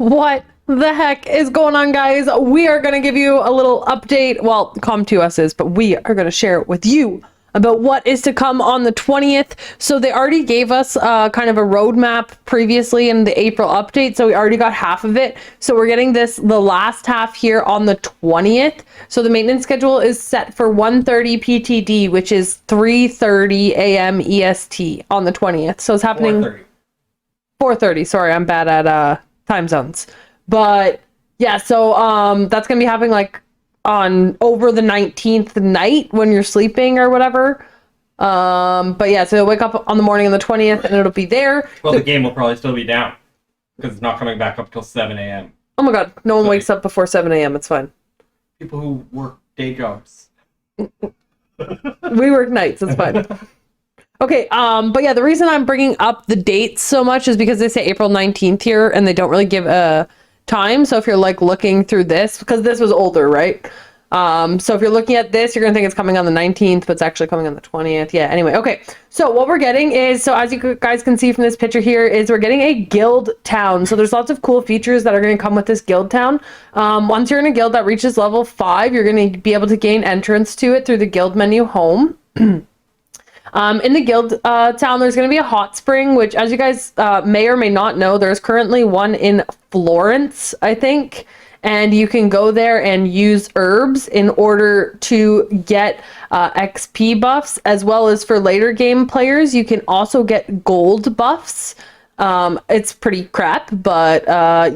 What the heck is going on, guys? We are going to give you a little update. Well, Com2us is, but we are going to share it with you about what is to come on the 20th. So they already gave us kind of a roadmap previously in the April update. So we already got half of it. So we're getting the last half here on the 20th. So the maintenance schedule is set for 1:30 PTD, which is 3:30 a.m. EST on the 20th. So it's happening 4:30. Sorry, I'm bad at time zones. But yeah, so that's gonna be happening like on over the 19th night when you're sleeping or whatever. But yeah, so you'll wake up on the morning of the 20th and it'll be there. Well, the game will probably still be down because it's not coming back up till 7 a.m. Oh my god, no one wakes up before 7 a.m. It's fine. People who work day jobs. We work nights, it's fine. Okay, but yeah, the reason I'm bringing up the dates so much is because they say April 19th here and they don't really give a time. So if you're like looking through this, because this was older, right? So if you're looking at this, you're gonna think it's coming on the 19th, but it's actually coming on the 20th. Yeah, anyway, okay. So what we're getting is, so as you guys can see from this picture here, is we're getting a guild town. So there's lots of cool features that are gonna come with this guild town. Once you're in a guild that reaches level 5, you're gonna be able to gain entrance to it through the guild menu home. In the guild town, there's going to be a hot spring, which, as you guys may or may not know, there's currently one in Florence, I think. And you can go there and use herbs in order to get XP buffs, as well as for later game players, you can also get gold buffs. It's pretty crap, but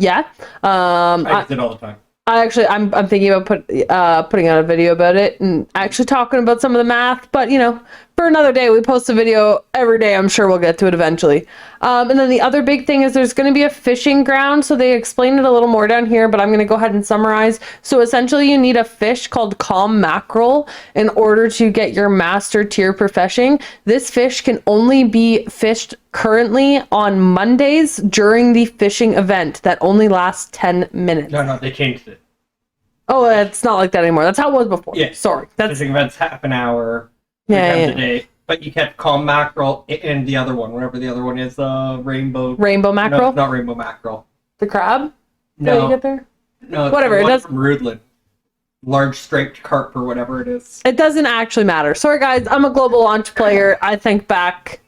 yeah. I use it all the time. I'm thinking about putting out a video about it and actually talking about some of the math, but you know, for another day. We post a video every day. I'm sure we'll get to it eventually. And then the other big thing is there's going to be a fishing ground. So they explained it a little more down here, but I'm going to go ahead and summarize. So essentially you need a fish called Mackerel in order to get your master tier for fishing. This fish can only be fished currently on Mondays during the fishing event that only lasts 10 minutes. No, they changed it. Oh, it's not like that anymore. That's how it was before. Yeah. Sorry. Fishing events half an hour, 3 times a day. But you catch Mackerel and the other one, whatever the other one is, rainbow mackerel? No, not rainbow mackerel. The crab? No. You get there? No, whatever. It does from Rudlin. Large striped carp or whatever it is. It doesn't actually matter. Sorry guys, I'm a global launch player. I think back.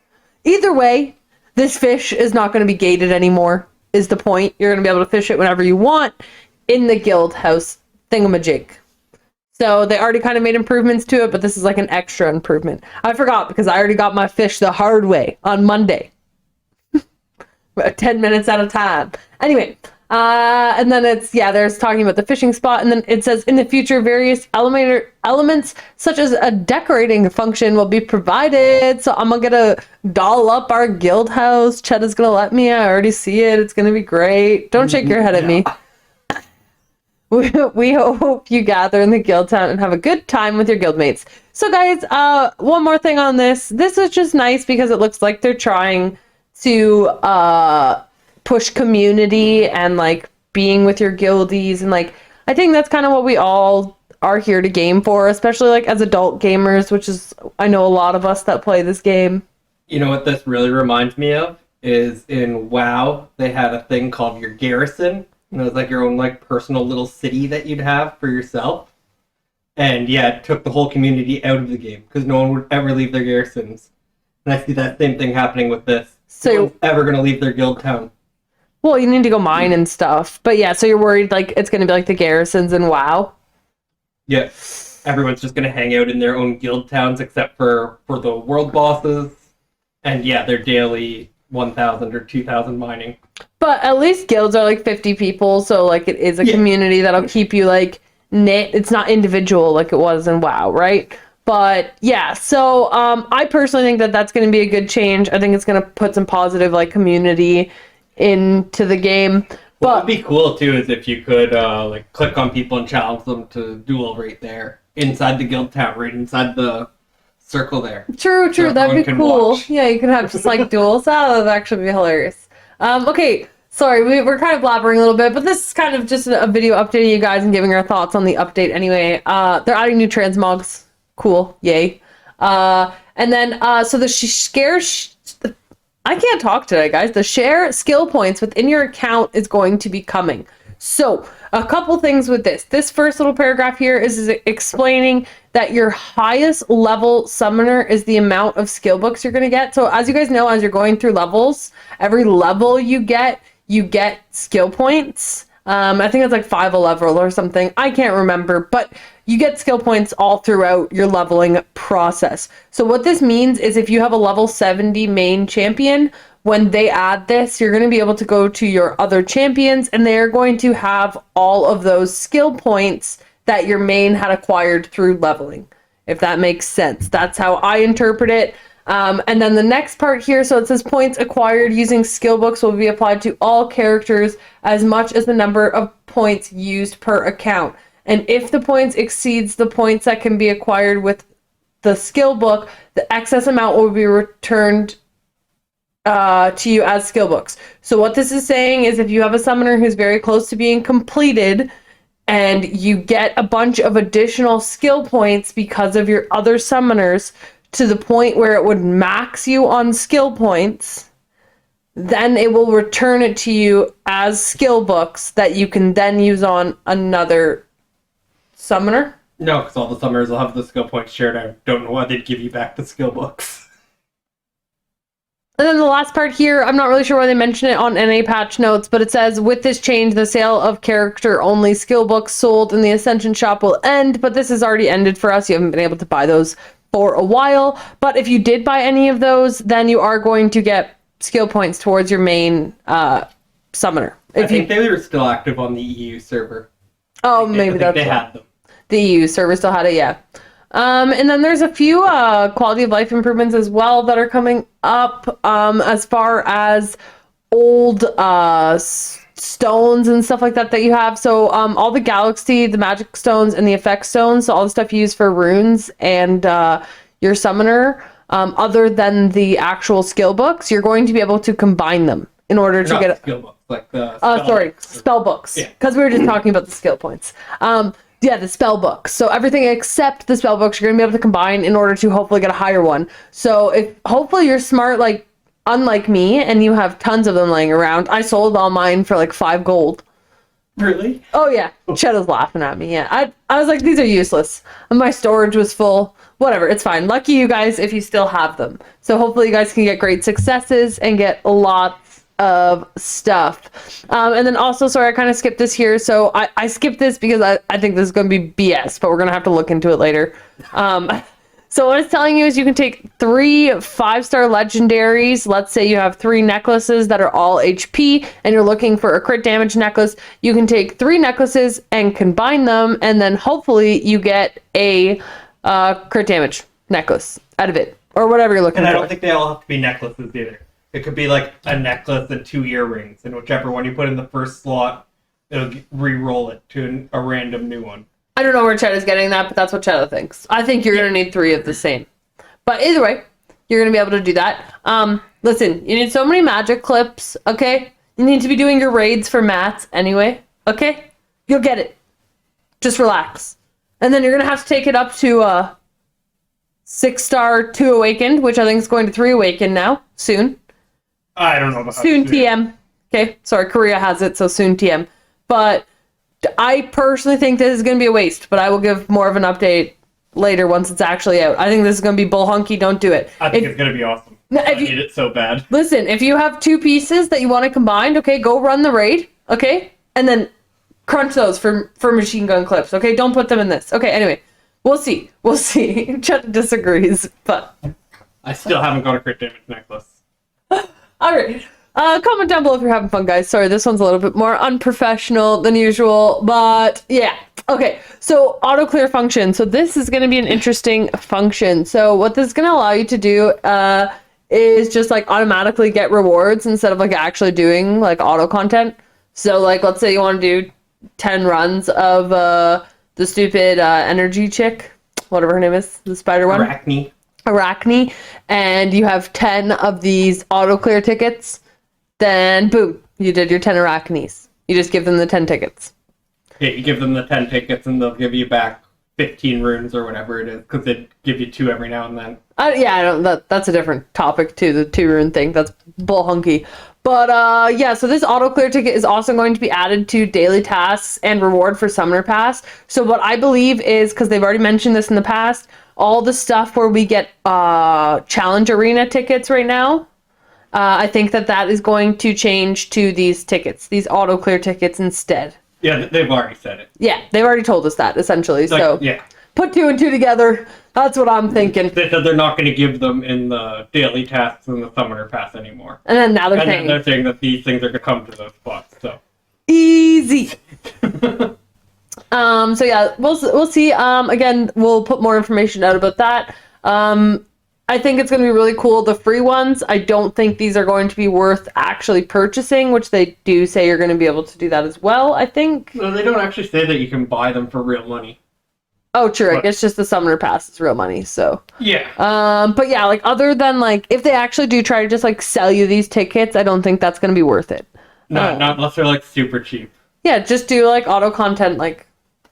Either way, this fish is not going to be gated anymore, is the point. You're going to be able to fish it whenever you want in the guild house thingamajig. So they already kind of made improvements to it, but this is like an extra improvement. I forgot because I already got my fish the hard way on Monday. 10 minutes at a time. Anyway, and then there's talking about the fishing spot, and then it says in the future various elements such as a decorating function will be provided. So I'm gonna doll up our guild house. Chet is gonna let me. I already see it. It's gonna be great. Don't shake your head at me. We hope you gather in the guild town and have a good time with your guildmates. So guys, one more thing on this. This is just nice because it looks like they're trying to push community and like being with your guildies, and like I think that's kind of what we all are here to game for, especially like as adult gamers, which is I know a lot of us that play this game. You know what this really reminds me of is in WoW they had a thing called your garrison. It was like your own like personal little city that you'd have for yourself. And yeah, it took the whole community out of the game because no one would ever leave their garrisons. And I see that same thing happening with this. So no one's ever going to leave their guild town. Well, you need to go mine and stuff. But yeah, so you're worried like it's going to be like the garrisons in WoW? Yeah. Everyone's just going to hang out in their own guild towns except for the world bosses. And yeah, their daily 1,000 or 2,000 mining. But at least guilds are like 50 people, so like it is a community that'll keep you like knit. It's not individual like it was in WoW, right? But yeah, so I personally think that that's going to be a good change. I think it's going to put some positive like community into the game. What would be cool too is if you could like click on people and challenge them to duel right there inside the guild town, right inside the circle there. True, so that'd be cool. Watch. Yeah, you could have just like duels. That would actually be hilarious. Okay, sorry, we're kind of blabbering a little bit, but this is kind of just a video updating you guys and giving our thoughts on the update anyway. They're adding new transmogs. Cool, yay. And then, so the I can't talk today, guys. The share skill points within your account is going to be coming. So a couple things with this. This first little paragraph here is explaining that your highest level summoner is the amount of skill books you're going to get. So as you guys know, as you're going through levels, every level you get skill points. I think it's like 5 a level or something. I can't remember, but you get skill points all throughout your leveling process. So what this means is if you have a level 70 main champion, when they add this, you're going to be able to go to your other champions and they're going to have all of those skill points that your main had acquired through leveling, if that makes sense. That's how I interpret it. And then the next part here, so it says points acquired using skill books will be applied to all characters as much as the number of points used per account. And if the points exceeds the points that can be acquired with the skill book, the excess amount will be returned to you as skill books. So what this is saying is if you have a summoner who's very close to being completed and you get a bunch of additional skill points because of your other summoners to the point where it would max you on skill points, then it will return it to you as skill books that you can then use on another summoner. No, because all the summoners will have the skill points shared. I don't know why they'd give you back the skill books. And then the last part here, I'm not really sure why they mention it on NA patch notes, but it says, with this change, the sale of character-only skill books sold in the Ascension shop will end, but this has already ended for us. You haven't been able to buy those for a while. But if you did buy any of those, then you are going to get skill points towards your main summoner. I think they were still active on the EU server. Oh, maybe that's they had them. The EU server still had it, yeah. And then there's a few quality of life improvements as well that are coming up as far as old stones and stuff like that you have. So all the galaxy, the magic stones, and the effect stones, so all the stuff you use for runes and your summoner, other than the actual skill books, you're going to be able to combine them in order to get skill books, like the spell books. Because we were just talking about the skill points. Yeah, the spell books. So everything except the spell books, you're going to be able to combine in order to hopefully get a higher one. So if hopefully you're smart, like unlike me, and you have tons of them laying around. I sold all mine for like 5 gold. Really? Oh yeah, Shadow's laughing at me. Yeah, I was like, these are useless. And my storage was full. Whatever, it's fine. Lucky you guys if you still have them. So hopefully you guys can get great successes and get lots of stuff. And then also, sorry, I kind of skipped this here. So I skipped this because I think this is going to be BS, but we're going to have to look into it later. So what it's telling you is you can take 3 5-star legendaries. Let's say you have 3 necklaces that are all HP and you're looking for a crit damage necklace. You can take 3 necklaces and combine them, and then hopefully you get a crit damage necklace out of it, or whatever you're looking for. And I don't think they all have to be necklaces either. It could be like a necklace and 2 earrings, and whichever one you put in the first slot, it'll re-roll it to a random new one. I don't know where Chad is getting that, but that's what Chad thinks. I think you're going to need 3 of the same. But either way, you're going to be able to do that. Listen, you need so many magic clips, okay? You need to be doing your raids for mats anyway, okay? You'll get it. Just relax. And then you're going to have to take it up to 6-star 2 awakened, which I think is going to 3 awakened now, soon. I don't know about soon TM. Okay, sorry, Korea has it, so soon TM. But I personally think this is going to be a waste, but I will give more of an update later once it's actually out. I think this is going to be bull hunky. Don't do it. I think it's going to be awesome. I need it so bad. Listen, if you have 2 pieces that you want to combine, okay, go run the raid, okay? And then crunch those for machine gun clips, okay? Don't put them in this. Okay, anyway, we'll see. We'll see. Chet disagrees, but... I still haven't got a crit damage necklace. Alright. Comment down below if you're having fun, guys. Sorry, this one's a little bit more unprofessional than usual, but yeah. Okay, so auto clear function. So this is going to be an interesting function. So what this is going to allow you to do is just like automatically get rewards instead of like actually doing like auto content. So like, let's say you want to do 10 runs of the stupid energy chick, whatever her name is, the spider one. Arachne, and you have 10 of these auto clear tickets, then boom, you did your 10 Arachnes. You just give them the 10 tickets. Yeah, you give them the 10 tickets and they'll give you back 15 runes or whatever it is, because they give you 2 every now and then. Yeah, I don't. That's a different topic too. The 2 rune thing. That's bull hunky. But yeah. So this auto clear ticket is also going to be added to daily tasks and reward for Summoner Pass. So what I believe is, because they've already mentioned this in the past, all the stuff where we get Challenge Arena tickets right now. I think that is going to change to these tickets, these auto clear tickets instead. Yeah, they've already said it. Yeah, they've already told us that, essentially. Like, so yeah. Put 2 and 2 together. That's what I'm thinking. They said they're not going to give them in the daily tasks and the Summoner Pass anymore. And then now they're And saying... then they're saying that these things are going to come to those spots, so... Easy! So yeah, we'll see. Again, we'll put more information out about that. I think it's going to be really cool. The free ones, I don't think these are going to be worth actually purchasing, which they do say you're going to be able to do that as well, I think. No, they don't actually say that you can buy them for real money. Oh, true. But, I guess just the Summoner Pass is real money, so. Yeah. But yeah, like, other than, like, if they actually do try to just, like, sell you these tickets, I don't think that's going to be worth it. No, not unless they're, like, super cheap. Yeah, just do, like, auto content, like,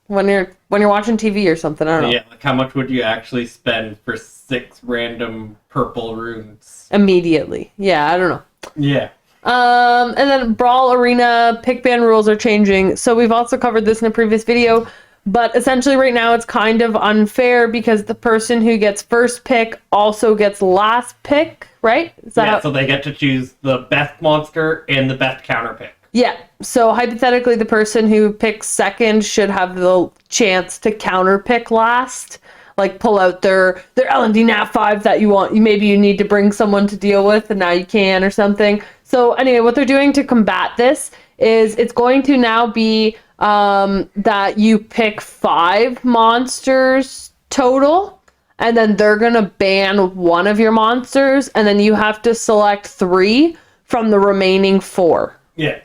when you're watching TV or something. I don't know. Yeah, like, how much would you actually spend for 6 random purple runes? Immediately. Yeah, I don't know. Yeah. And then Brawl Arena pick ban rules are changing. So we've also covered this in a previous video, but essentially right now it's kind of unfair because the person who gets first pick also gets last pick, right? Is that So they get to choose the best monster and the best counter pick. Yeah. So hypothetically, the person who picks second should have the chance to counter pick last. Like, pull out their L&D Nat 5 that you want. Maybe you need to bring someone to deal with, and now you can or something. So anyway, what they're doing to combat this is it's going to now be that you pick 5 monsters total, and then they're going to ban one of your monsters, and then you have to select 3 from the remaining 4. Yeah.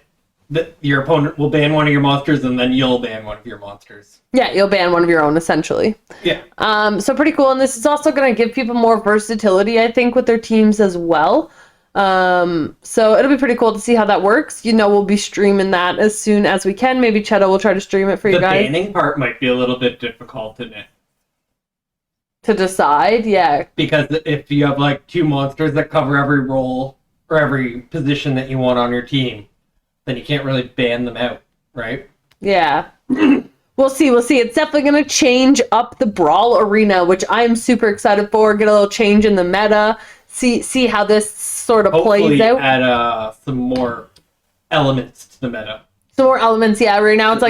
Your opponent will ban one of your monsters, and then you'll ban one of your monsters. Yeah, you'll ban one of your own, essentially. Yeah. So pretty cool, and this is also going to give people more versatility, I think, with their teams as well. So it'll be pretty cool to see how that works. You know, we'll be streaming that as soon as we can. Maybe Cheto will try to stream it for you guys. The banning part might be a little bit difficult to decide, yeah. Because if you have, like, 2 monsters that cover every role or every position that you want on your team, then you can't really ban them out, right? Yeah. We'll see. It's definitely going to change up the Brawl Arena, which I'm super excited for. Get a little change in the meta. See how this sort of plays out. Add some more elements to the meta. Some more elements, yeah. Right now it's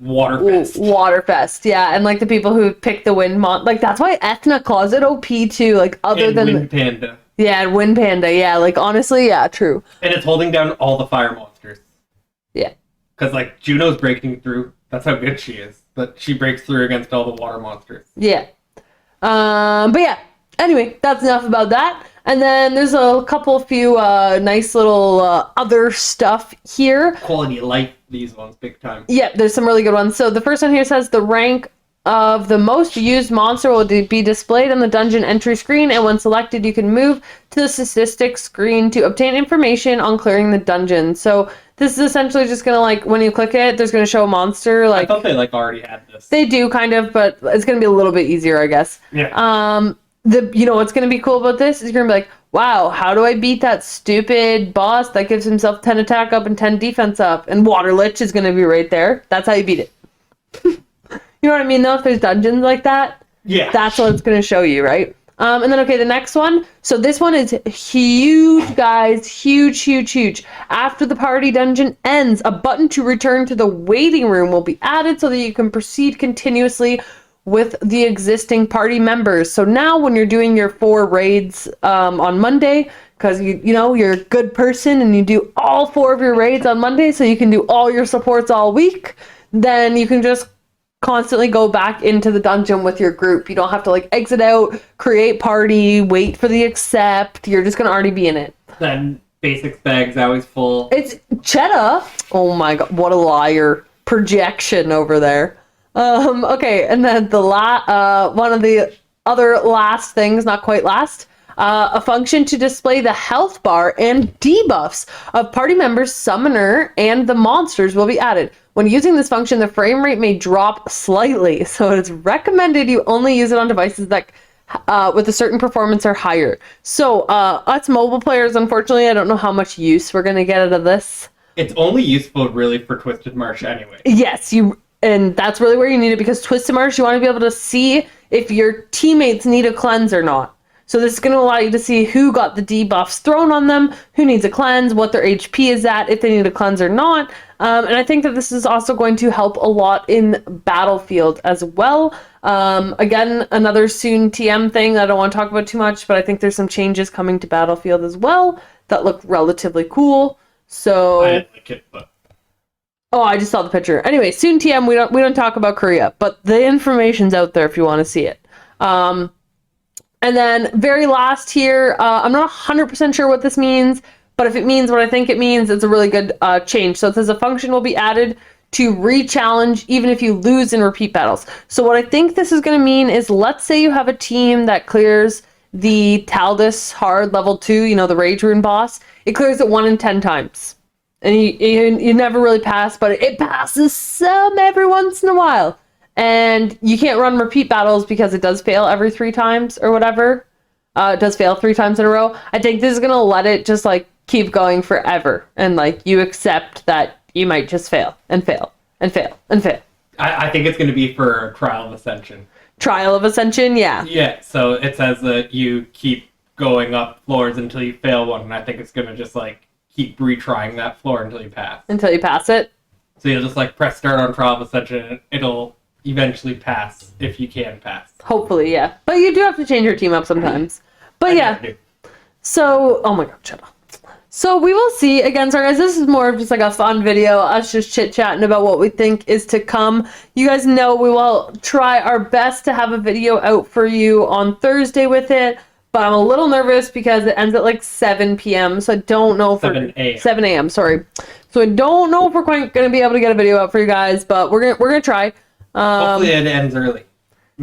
Waterfest. Waterfest, yeah. And like the people who pick the Wind like that's why Ethna Closet OP too. Like other than Wind Panda. Yeah, and Wind Panda, yeah. Like honestly, yeah, true. And it's holding down all the fire monsters. Yeah. Because like Juno's breaking through. That's how good she is. But she breaks through against all the water monsters. Yeah. But yeah. Anyway, that's enough about that. And then there's a few nice little other stuff here. Quality of life, these ones, big time. Yeah, there's some really good ones. So the first one here says the rank of the most used monster will be displayed on the dungeon entry screen, and when selected, you can move to the statistics screen to obtain information on clearing the dungeon. So this is essentially just gonna, like, when you click it, there's gonna show a monster. Like, I thought they like already had this. They do kind of, but it's gonna be a little bit easier, I guess. Yeah. You know what's gonna be cool about this is you're gonna be like, wow, how do I beat that stupid boss that gives himself 10 attack up and 10 defense up? And Water Lich is gonna be right there. That's how you beat it. You know what I mean, though? If there's dungeons like that, yeah, that's what it's going to show you, right? And then, okay, the next one. So this one is huge, guys. Huge. After the party dungeon ends, a button to return to the waiting room will be added so that you can proceed continuously with the existing party members. So now when you're doing your 4 raids on Monday, because you know you're a good person and you do all 4 of your raids on Monday so you can do all your supports all week, then you can just constantly go back into the dungeon with your group. You don't have to like exit out, create party, wait for the accept. You're just gonna already be in it. Then basics bag's always full. It's Chetta. Oh my god, what a liar. Projection over there. Okay, and then the one of the other last things, not quite last, a function to display the health bar and debuffs of party members, summoner, and the monsters will be added. When using this function, the frame rate may drop slightly, so it is recommended you only use it on devices that with a certain performance or higher. So us mobile players, unfortunately, I don't know how much use we're going to get out of this. It's only useful really for Twisted Marsh anyway. Yes, and that's really where you need it, because Twisted Marsh, you want to be able to see if your teammates need a cleanse or not. So this is going to allow you to see who got the debuffs thrown on them, who needs a cleanse, what their HP is at, if they need a cleanse or not. And I think that this is also going to help a lot in Battlefield as well. Again, another soon TM thing I don't want to talk about too much, but I think there's some changes coming to Battlefield as well that look relatively cool. So I didn't like it, but oh, I just saw the picture. Anyway, soon TM, we don't talk about Korea, but the information's out there if you want to see it. And then very last here, I'm not 100% sure what this means, but if it means what I think it means, it's a really good change. So it says a function will be added to re-challenge even if you lose in repeat battles. So what I think this is going to mean is, let's say you have a team that clears the Taldus hard level 2, you know, the Rage Rune boss. It clears it 1 in 10 times. And you never really pass, but it passes some every once in a while. And you can't run repeat battles because it does fail every 3 times or whatever. It does fail 3 times in a row. I think this is going to let it just like keep going forever. And like you accept that you might just fail and fail and fail and fail. I think it's going to be for Trial of Ascension. Trial of Ascension, yeah. Yeah, so it says that you keep going up floors until you fail one, and I think it's going to just like keep retrying that floor until you pass. Until you pass it? So you'll just like press start on Trial of Ascension, and it'll eventually pass if you can pass. Hopefully, yeah. But you do have to change your team up sometimes. But yeah. So, oh my god, shut up. So we will see. Again, sorry guys, this is more of just like a fun video, us just chit-chatting about what we think is to come. You guys know we will try our best to have a video out for you on Thursday with it, but I'm a little nervous because it ends at like 7 p.m. So I don't know if 7 a.m. 7 a.m. Sorry. So I don't know if we're quite going to be able to get a video out for you guys, but we're gonna try. Hopefully it ends early.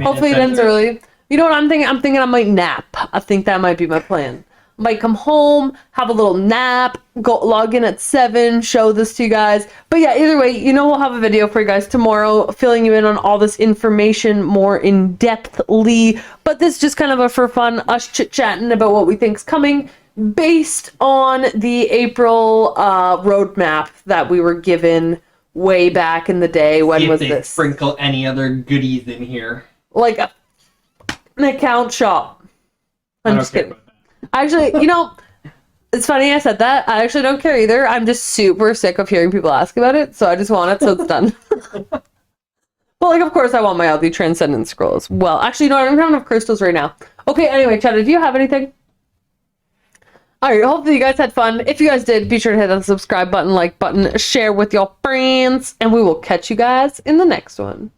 Hopefully it ends early. You know what I'm thinking? I'm thinking I might nap. I think that might be my plan. I might come home, have a little nap, go log in at 7, show this to you guys. But yeah, either way, you know we'll have a video for you guys tomorrow, filling you in on all this information more in-depthly. But this is just kind of a for fun, us chit-chatting about what we think's coming based on the April roadmap that we were given way back in the day. When was this? Sprinkle any other goodies in here. Like an account shop. I'm just kidding. Actually, you know, it's funny I said that. I actually don't care either. I'm just super sick of hearing people ask about it, so I just want it, so it's done. But like, of course, I want my LD Transcendent Scroll as well. Actually, no, I don't have enough crystals right now. Okay, anyway, Cheddar, do you have anything? Alright, hopefully you guys had fun. If you guys did, be sure to hit that subscribe button, like button, share with your friends, and we will catch you guys in the next one.